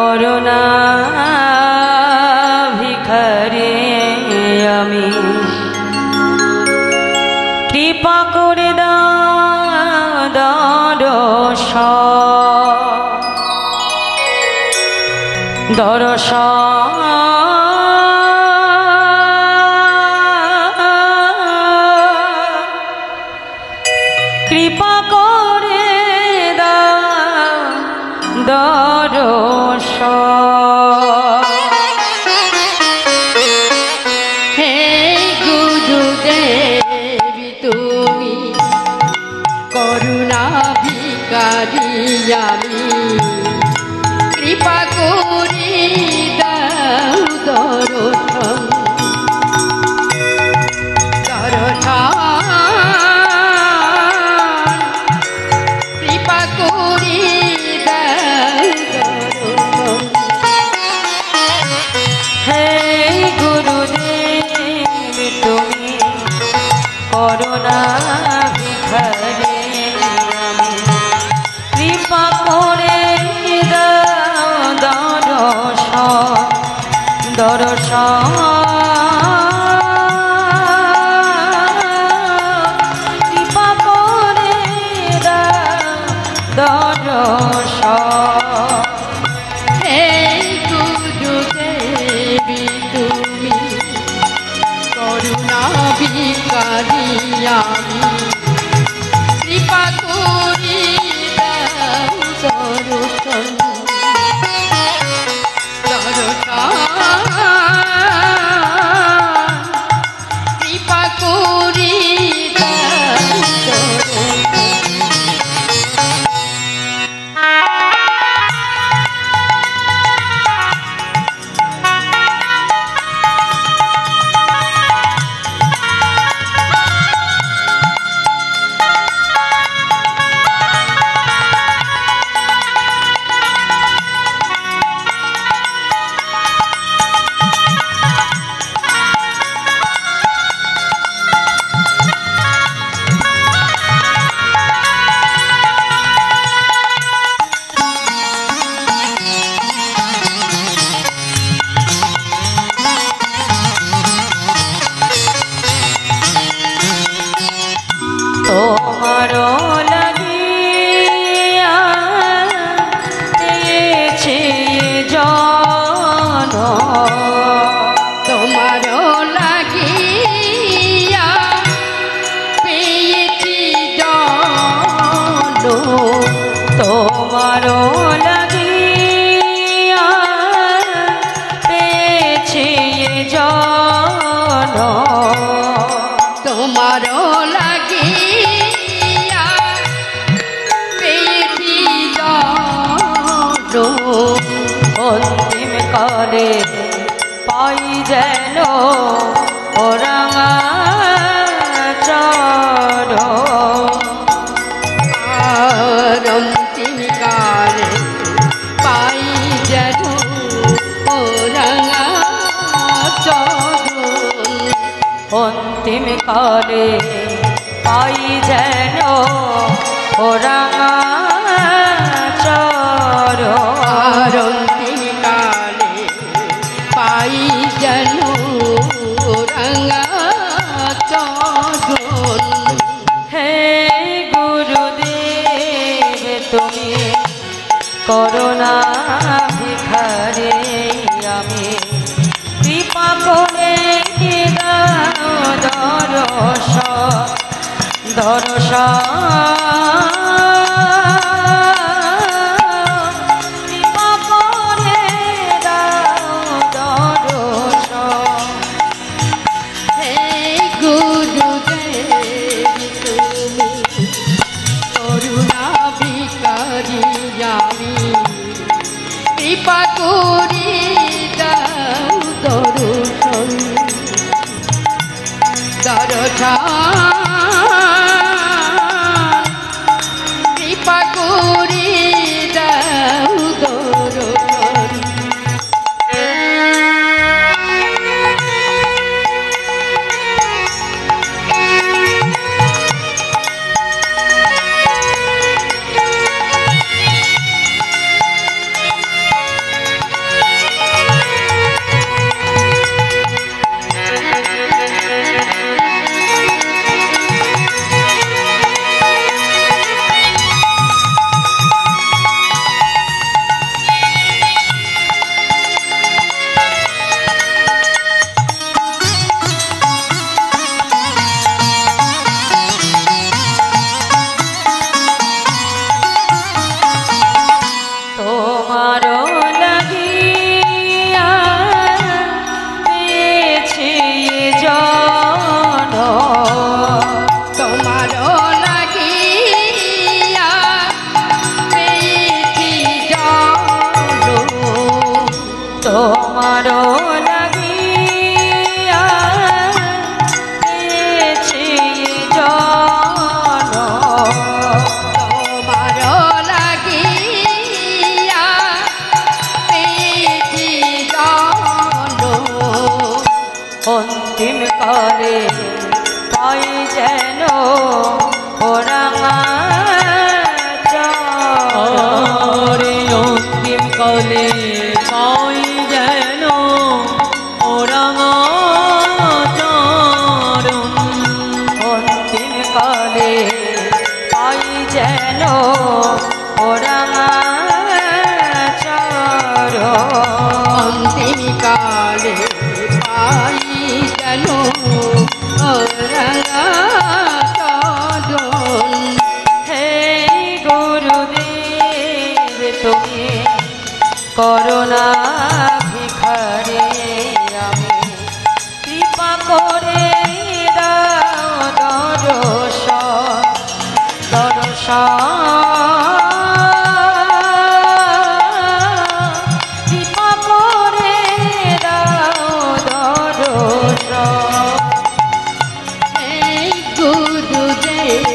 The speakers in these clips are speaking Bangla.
করুণা ভিখারি আমি, কৃপা করে দাও দর্শন কৃপা করে দাও দর্শন। হে গুরুদেবী তুমি করুণা ভিখারি আমি, কৃপা করে দাও দর্শন কৃপা করে দাও দর্শন। হে গুরুদেব তুমি করুণা ভিখারি আমি, কৃপা করে দাও দর্শন কৃপা করে দাও দর্শন। হে গুরুদেবী তুমি করুণা ভিখারি আমি, কৃপা করে দাও দর্শন কৃপা করে দাও দর্শন। তোমারও লাগিয়া পেয়েছি জন, তোমারও লাগিয়া পেয়েছি জন, তোমারও লাগিয়া পেয়েছি জন, তোমারও লাগিয়া পেয়েছি জন, অন্তিম কালে পাই যেন ওরাঙা চর, আর অন্তিম কালে পাই যেন ওরাঙা চরণ, অন্তিম কালে পাই যেন ওরাঙা চর, আর অন্তিম কালে পাই যেন ওরাঙা চরণ। হে গুরুদেব তুমি করুণা ভিখারি আমি, কৃপা করে দাও দর্শন কৃপা করে দাও দর্শন। হে গুরুদেবী তুমি করুণা ভিখারি আমি, কৃপা করে দাও দর্শন কৃপা করে দাও দর্শন। করুণা ভিখারি আমি কৃপা করে দাও দর্শন কৃপা করে দাও দর্শন। এই গুরুদেব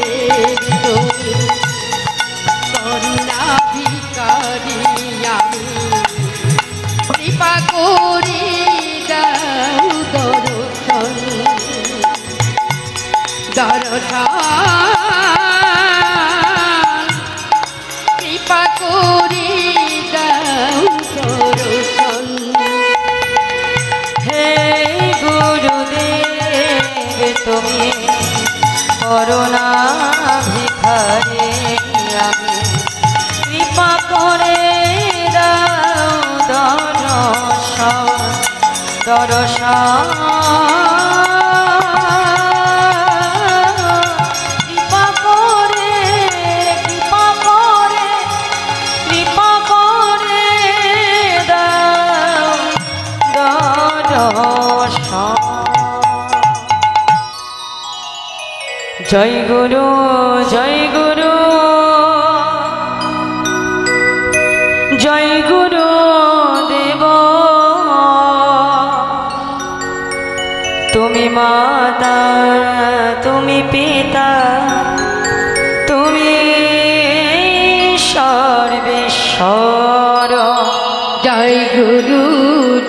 তুমি করুণা ভিখারি আমি কৃপা করে দাও দর্শন কৃপা করে দাও দর্শন। হে গুরুদেব তুমি করুণা ভিখারি আমি কৃপা করে দাও দর্শন দর্শন। কৃপা করে কৃপা করে কৃপা করে দাও দর্শন। জয় গুরু জয় গুরু জয় গুরু দেব তুমি মাতা তুমি পিতা তুমি সর্বেশ্বর। জয় গুরু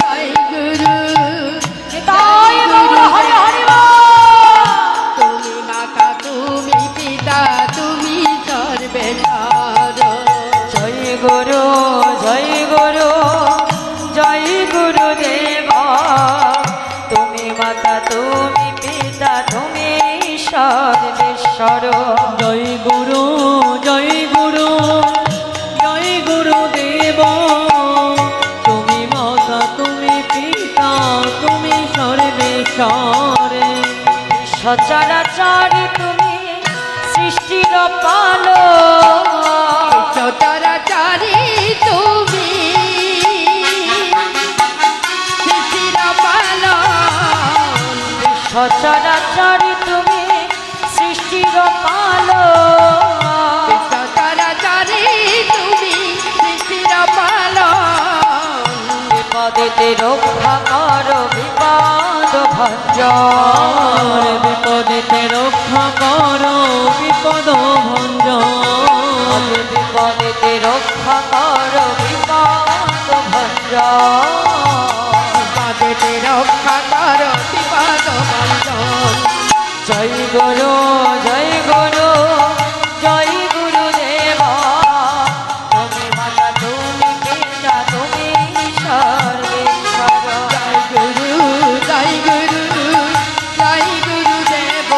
জয় গুরু তাই গৌর হরি হরি বল। তুমি মাতা তুমি পিতা তুমি সর্বেশ্বর। জয় গুরু জয় গুরু জয় গুরু দেব তুমি মাতা তুমি পিতা তুমি সর্বেশ্বর। জয় গুরু জয় গুরু জয় গুরু দেব তুমি মাতা তুমি পিতা তুমি সর্বেশ্বর। সচরাচর তুমি সৃষ্টির পালক চরাচারি তুমি শিশির পালন। সচরাচর তুমি সৃষ্টির পালক চরাচারি তুমি শিশির পালন। বিপদেতে রক্ষা করো বিপদ ভঞ্জন। বিপদেতে রক্ষা করো বিপদ ভঞ্জন। বিপদেতে রক্ষা করো বিপদ ভঞ্জন। বিপদেতে রক্ষা করো বিপদ ভঞ্জন। জয় গুরু জয় গুরু জয় গুরু দেব তুমি মাতা তুমি পিতা তুমি সর্বেশ্বর। জয় গুরু জয় গুরু জয় গুরু দেব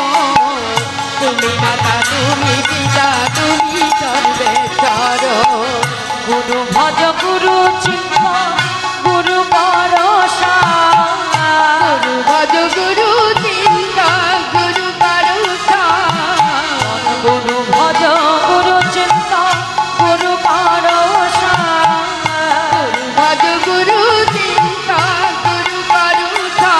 তুমি মাতা তুমি পিতা তুমি সর্বেশ্বর। গুরু ভজ গুরু চিন্ত গুরু ভরসা। গুরু ভজ গুরু চিন্তা গুরু ভরসা। গুরু ভজ গুরু চিন্ত গুরু ভরসা। গুরু ভজ গুরু চিন্তা গুরু ভরসা।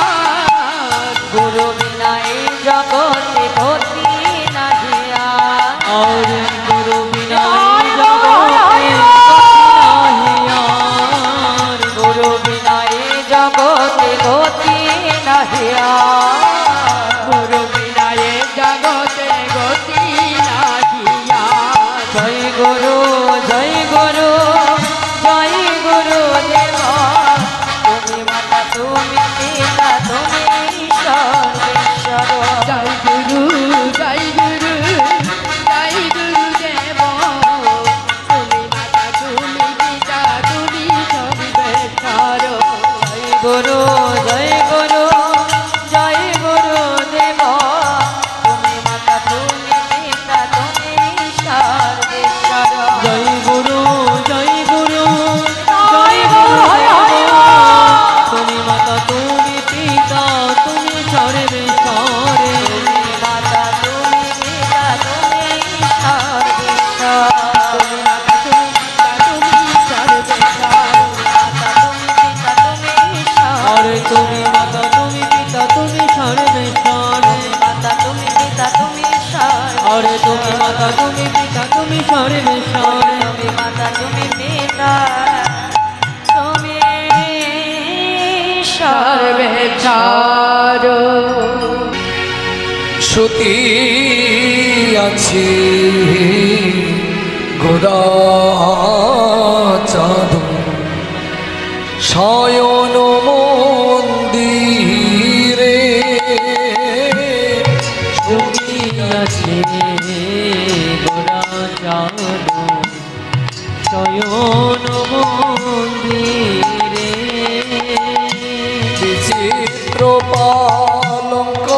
গুরু বিনা এই জগতে গতি নাহি আর। और गुरु बिना हरि जगत बोल, हरि में बोल। गति नहीं यार। गुरु बिना ये जगते गति नहीं आर। গুরু বিনা এ জগতে গতি নাহিয়া। जय गुरु जय गुरु जय गुरु देव तुम्हें माता तुम्हें पिता तुम्हें सर्वेश्वर। জয় গুরু জয় গুরু জয় গুরু দেব তুমি মাতা তুমি পিতা তুমি সর্বেশ্বর। जय गुरु जय गुरु जय गुरु देव तुम्हें माता तुम्हें पिता तुम्हें सर्वेश्वर। जय गुरु সর্বেশ্বর সতী আছে গোরাচাঁদ শয়ন মন্দিরে তুমি আছে গোরা চাঁদ শয়ন মন্দিরে বিচিত্র পালঙ্ক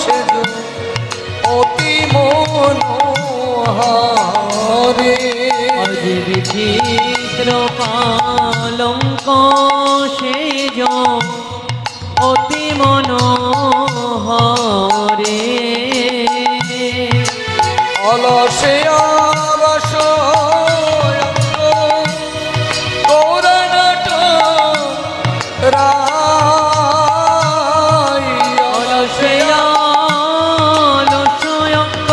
সেজ অতি মনোহারে আজ বিচিত্র পালঙ্ক সেজ অতি মনোহরে অলসে আবাস গৌরনট রায় অলসে লসয়ঙ্গ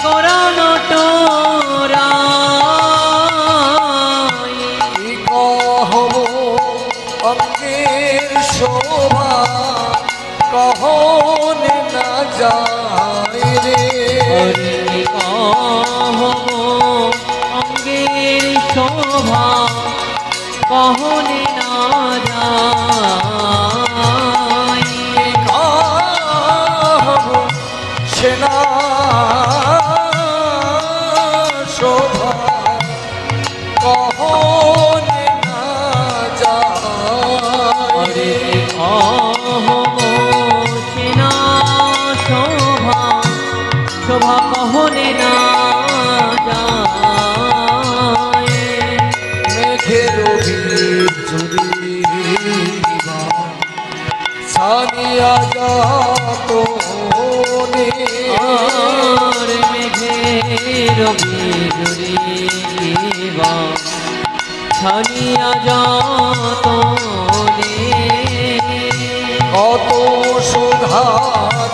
গরানট রায় কহব অঙ্গের শোভা কহনে না যায় রে অঙ্গের শোভা কহনে না যায় কহব সেনা শোভা কহনে না যায় রে অহম সেনা শোভা শোভা কহনে না যায় মেঘের বিজুরি ছানিয়া যাত আর মেঘের বিজুরি ছানিয়া যাত কত সুধা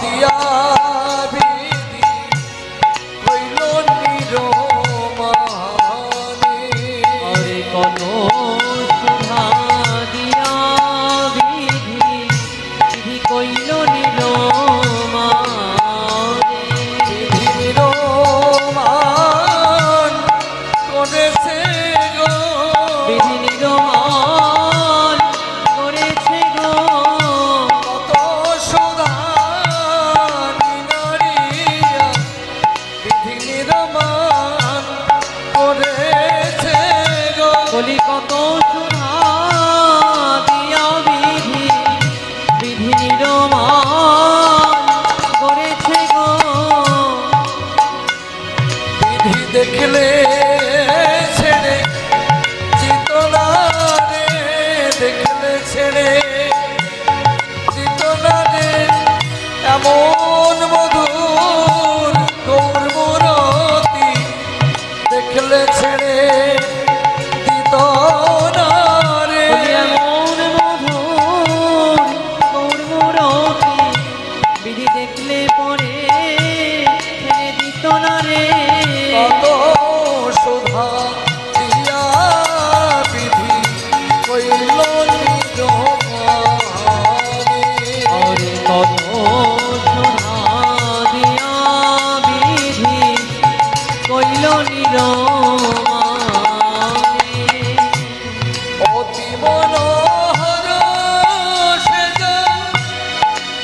দিয়া বিধি কইল নিরমানে আরে কত সুধা দিয়া বিধি বিধি কইল নিরমানে বিধি নিরমান করেছে গো বিধি নিরমান করেছে গো কত সুধা নিনারিয়া বিধি নিরমান করেছে গো বলি কত সুধা দিয়া বিধি বিধি নিরমান করেছে গো বিধি দেখলে ছেড়ে চিতনা রে দেখলে ছেড়ে চিতনা রে এমন মধুর গৌর মূরতি দেখলে ছেড়ে দিত না রে বলি এমন মধুর গৌরমূরতি বিধি দেখলে পরে ছেড়ে দিত না রে কত সুধা দিয়া বিধি কইল নিরমানে আরে কত সুধা দিয়া বিধি কইল নিরমানে অতি মনোহর সেজ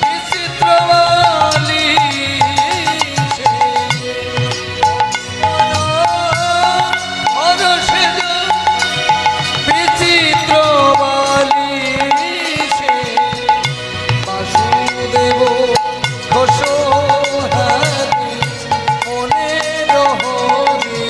বিচিত্রবালি মনোহর সেজ বিচিত্রবালি বাসুদেব ঘোষ হারি মনে রহরি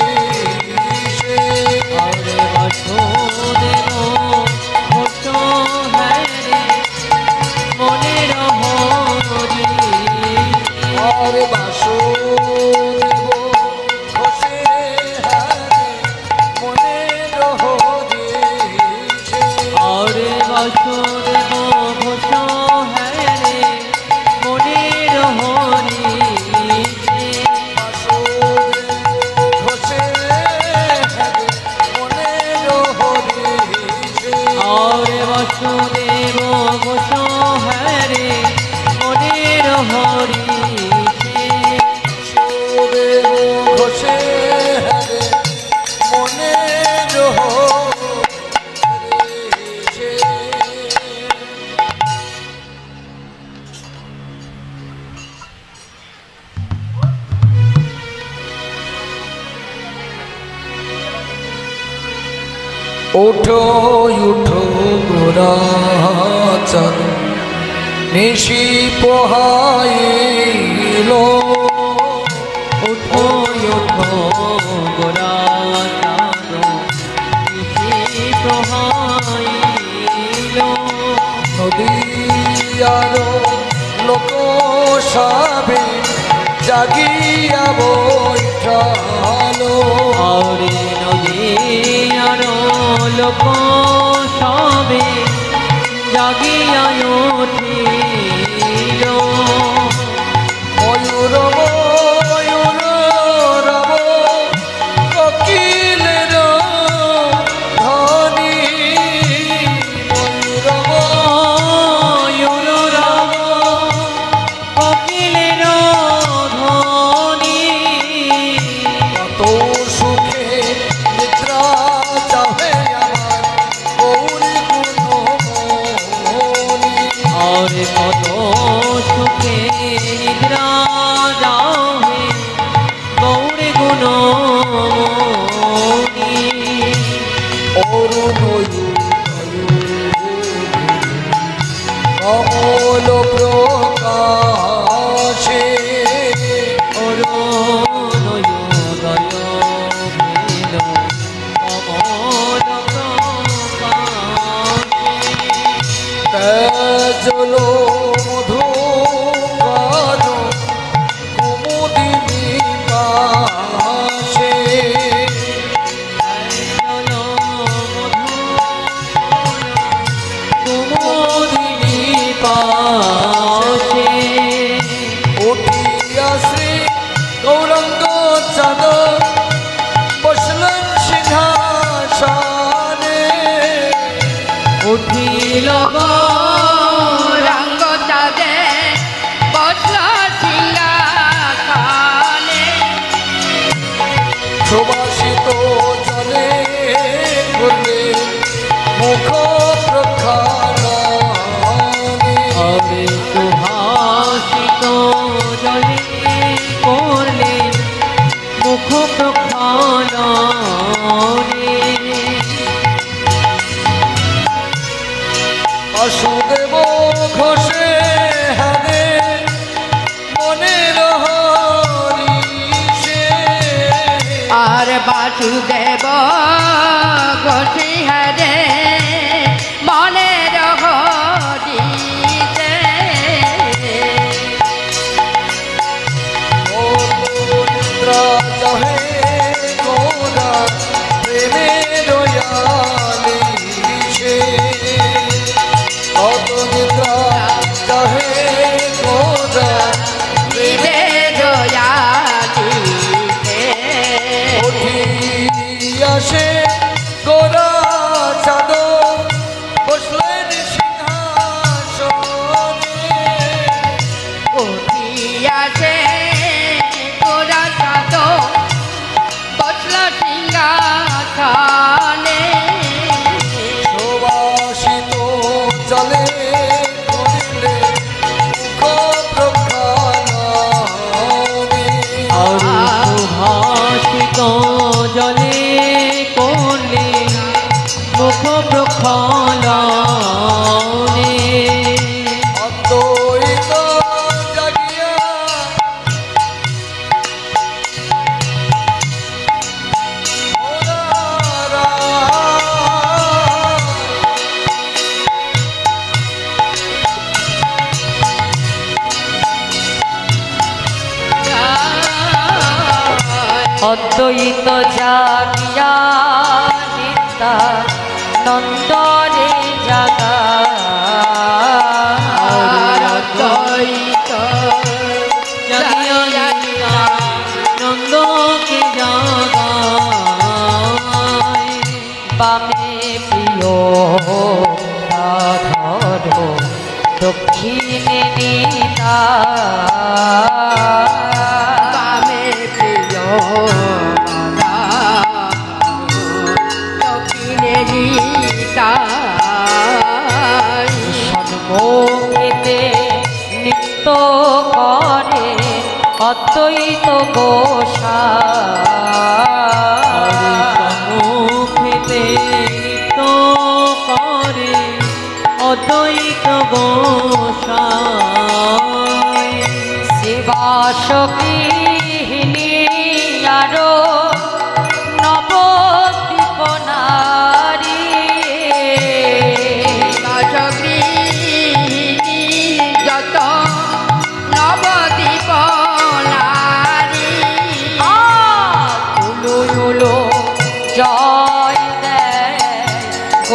উঠো উঠো গোরাচল নিশি পোহাইল উঠো উঠো গোরা প্রহাইল নদীয়ার লোক সাবে জাগিয়া বৈঠালো আরে নদীয়ার লোক সবে জাগিয়া উঠিল ময়ূর ময়ূর রব কোকিলের ধ্বনি ময়ূর ময়ূর রব কোকিলের ধ্বনি কত সুখে নিদ্রা চাহে আমার গৌরী গুণমণি और কত সুখে নিদ্রা যাহে গৌর গুণমণি অরুণ কমল প্রকাশে অরুণোদয় ভেল কমল প্রকাশে তেজল মধুকর কুমুদিনী পাশে কুমুদিনী পাশে উঠিয়া শ্রী গৌরাঙ্গ চাঁদ বসলেন সিংহাসনে উঠিল রঙ্গ চাঁদে বসল সিংহাসনে সুবাসিত জলে করলে মুখ প্রক্ষালনে হবে সুভাষিত জলে করলে মুখ প্রক্ষালনে বাসুদেব ঘোষে হারে মনের হরিষে আর বাসুদেব ঘোষি হরে মনের হরিতে নিদ্রা চাহে গোরা প্রেমে রয়ালিষে কত নিদ্রা চাহে গোরা দিবে দয়ালিতে উঠিয়াসে গোরা চাঁদ বসলেন সিংহাসনে উঠিয়াছে গোরা চাঁদ বসল সিংহাসনে সুবাসিত জলে করিলে মুখ প্রক্ষালনে আর সুভাষিত জলে করলে মুখ প্রক্ষালনে অদ্বৈত জাগিয়া অদ্বৈত জাগিয়া নিত্যা নন্দরে জাগা দ্বৈত জাগিয়া নন্দকে জাগায় বামে প্রিয় রাধার দক্ষিণে নিতা বামে প্রিয় দক্ষিণে নিতাই সন্মুখেতে নৃত্য করে অদ্বৈত গোসাই সম্মুখেতে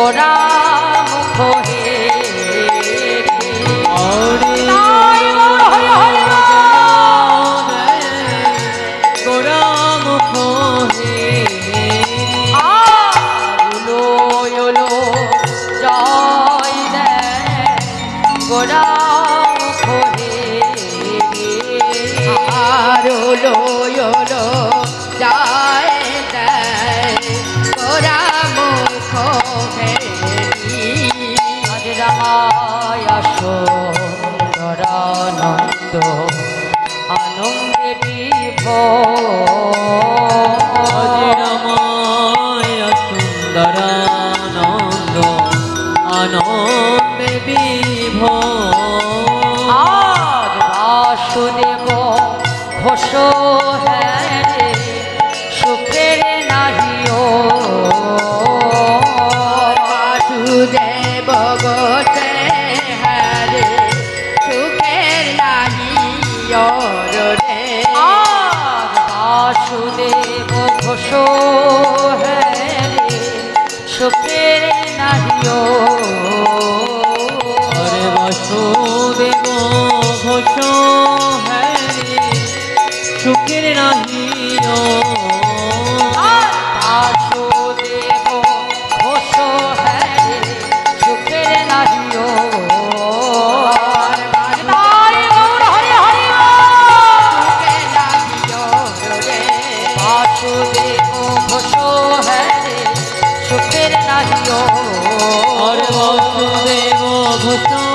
গোরা মুখ হে হরে তাই গৌর হরি হরি গোরা মুখ হে আলো ওলো জয় দেয় গোরা মুখ হে আরো লো যায় দেয় গোরা মুখ হেরি আজ রামায়া সুন্দরানন্দ আনন্দে আজ বিভোর রামায় সুন্দরানন্দ আনন্দে বিভোর আজ বাসুদেব ঘোষ হ্যারে সুখের নাহিও বাসুদেব গোতে হরে সুখের নাহি রে আজ বাসুদেব ঘোষ হ্যারে সুখের নাহিও হরে বাসুদেব ঘোষ হরে সুখের নাহিও বাসুদেব ঘোষ হ্যারে সুখের নাহিও তাই গৌর হরি হরি সুখের নাহি রে বাসুদেব ঘোষ হ্যারে সুখের নাহিও হরে বাসুদেব ঘোষ